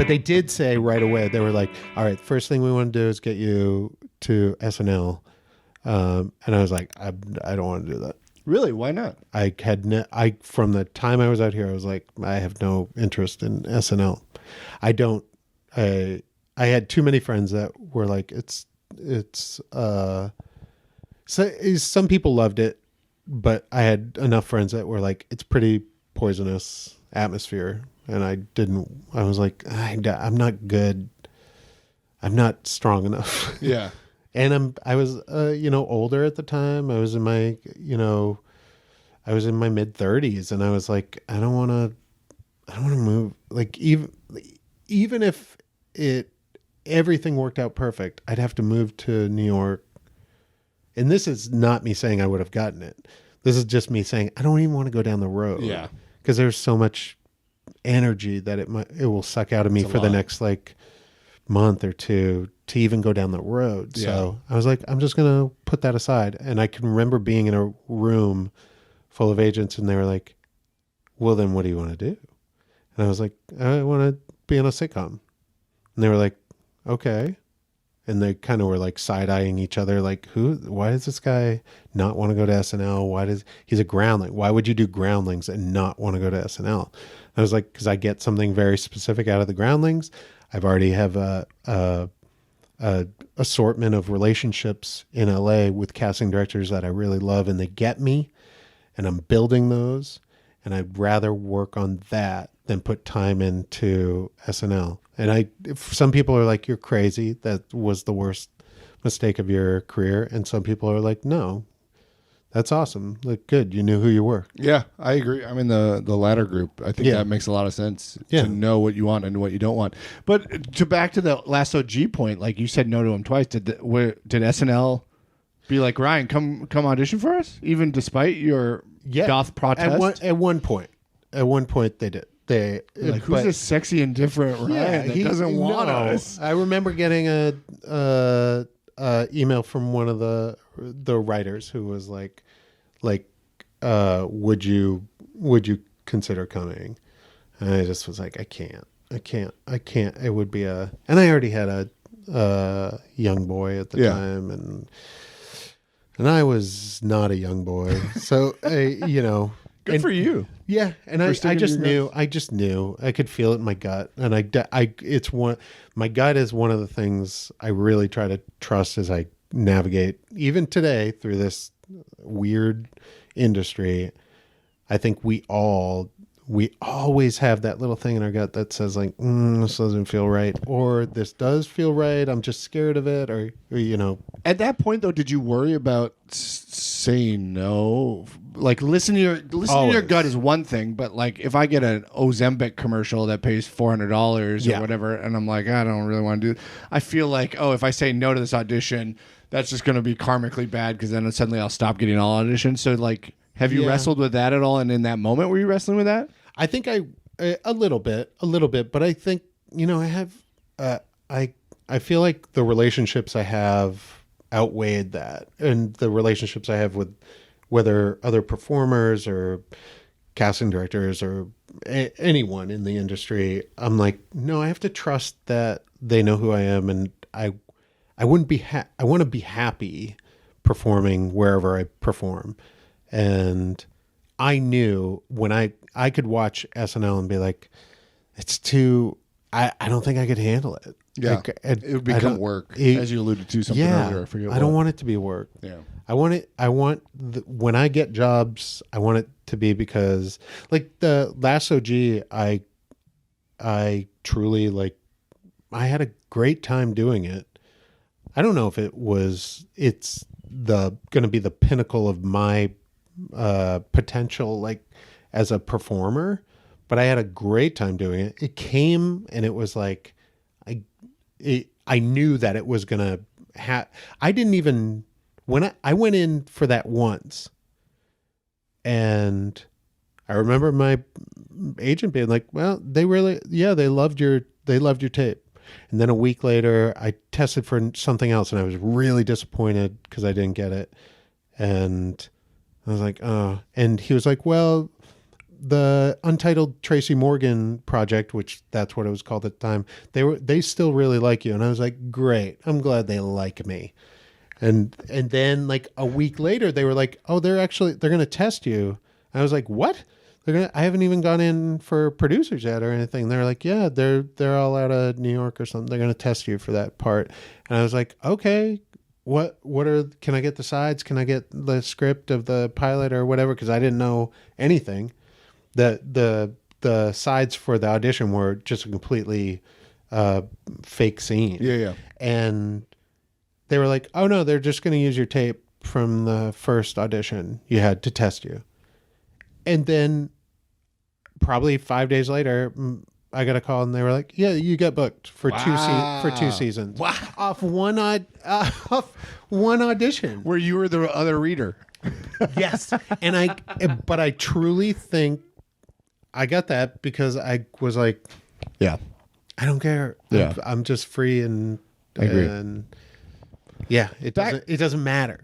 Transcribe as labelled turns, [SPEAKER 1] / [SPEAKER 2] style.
[SPEAKER 1] But they did say right away, they were like, all right, first thing we want to do is get you to SNL. And I was like, I don't want to do that.
[SPEAKER 2] Really? Why not?
[SPEAKER 1] From the time I was out here, I was like, I have no interest in SNL. I had too many friends that were like, so some people loved it, but I had enough friends that were like, it's pretty poisonous atmosphere. And I was like, I'm not good. I'm not strong enough.
[SPEAKER 2] Yeah.
[SPEAKER 1] And I was, older at the time. I was in my mid 30s, and I was like, I don't want to move. Like even if everything worked out perfect, I'd have to move to New York. And this is not me saying I would have gotten it. This is just me saying, I don't even want to go down the road.
[SPEAKER 2] Yeah.
[SPEAKER 1] Because there's so much energy that it will suck out of me for the next like month or two to even go down the road. Yeah. So I was like, I'm just going to put that aside. And I can remember being in a room full of agents, and they were like, well, then what do you want to do? And I was like, I want to be on a sitcom. And they were like, okay. And they kind of were like side-eyeing each other, like, why does this guy not want to go to SNL? He's a groundling. Why would you do Groundlings and not want to go to SNL? I was like, because I get something very specific out of the Groundlings. I've already have a assortment of relationships in LA with casting directors that I really love, and they get me, and I'm building those. And I'd rather work on that than put time into SNL. And some people are like, you're crazy. That was the worst mistake of your career. And some people are like, no, that's awesome. Like, good. You knew who you were.
[SPEAKER 2] Yeah, I agree. I'm in the latter group. I think that makes a lot of sense to know what you want and what you don't want. But back to the last OG point, like you said no to him twice. Did SNL be like, Ryan, come audition for us? Even despite your goth protest?
[SPEAKER 1] At one point they did.
[SPEAKER 2] Like, who's this sexy and different Ryan that doesn't want us?
[SPEAKER 1] I remember getting a email from one of the writers who was like, would you consider coming? And I just was like, I can't. It would be and I already had a young boy at the time, and I was not a young boy, so
[SPEAKER 2] Good for you.
[SPEAKER 1] Yeah, and I just knew. I could feel it in my gut, and my gut is one of the things I really try to trust as I navigate, even today, through this weird industry. I think we always have that little thing in our gut that says like, this doesn't feel right, or this does feel right. I'm just scared of it, or.
[SPEAKER 2] At that point, though, did you worry about saying no? Like, listen to your gut is one thing, but like if I get an Ozempic commercial that pays $400 or whatever, and I'm like, I don't really want to do it, I feel like, if I say no to this audition, that's just going to be karmically bad, because then suddenly I'll stop getting all auditions. So like, have you wrestled with that at all? And in that moment, were you wrestling with that?
[SPEAKER 1] I think a little bit, but I think, I have, I feel like the relationships I have outweighed that, and the relationships I have with whether other performers or casting directors or anyone in the industry, I'm like, no, I have to trust that they know who I am, and I wouldn't be I want to be happy performing wherever I perform. And I knew when I could watch SNL and be like, it's too, I don't think I could handle it.
[SPEAKER 2] Yeah,
[SPEAKER 1] like,
[SPEAKER 2] it would become work, as you alluded to something earlier.
[SPEAKER 1] I don't want it to be work.
[SPEAKER 2] Yeah,
[SPEAKER 1] when I get jobs, I want it to be because, like the last OG, I truly like, I had a great time doing it. I don't know if it's going to be the pinnacle of my potential, like as a performer, but I had a great time doing it. It came and it was like, I knew that it was going to I didn't even, when I went in for that once, and I remember my agent being like, well, they loved your tape. And then a week later I tested for something else, and I was really disappointed because I didn't get it. And I was like, oh, and he was like, well, the Untitled Tracy Morgan project, which that's what it was called at the time, they still really like you. And I was like, great. I'm glad they like me. And then like a week later, they were like, oh, they're going to test you. I was like, what? I haven't even gone in for producers yet or anything. They're like, yeah, they're all out of New York or something. They're going to test you for that part. And I was like, okay, can I get the sides? Can I get the script of the pilot or whatever? Cause I didn't know anything. The sides for the audition were just a completely, fake scene.
[SPEAKER 2] Yeah.
[SPEAKER 1] And they were like, oh no, they're just going to use your tape from the first audition you had to test you. And then probably 5 days later, I got a call and they were like, yeah, you got booked for two seasons.
[SPEAKER 2] Wow.
[SPEAKER 1] Off one audition.
[SPEAKER 2] Where you were the other reader.
[SPEAKER 1] Yes. But I truly think I got that because I was like,
[SPEAKER 2] yeah,
[SPEAKER 1] I don't care.
[SPEAKER 2] Yeah.
[SPEAKER 1] I'm just free and
[SPEAKER 2] I agree.
[SPEAKER 1] And yeah, it doesn't matter.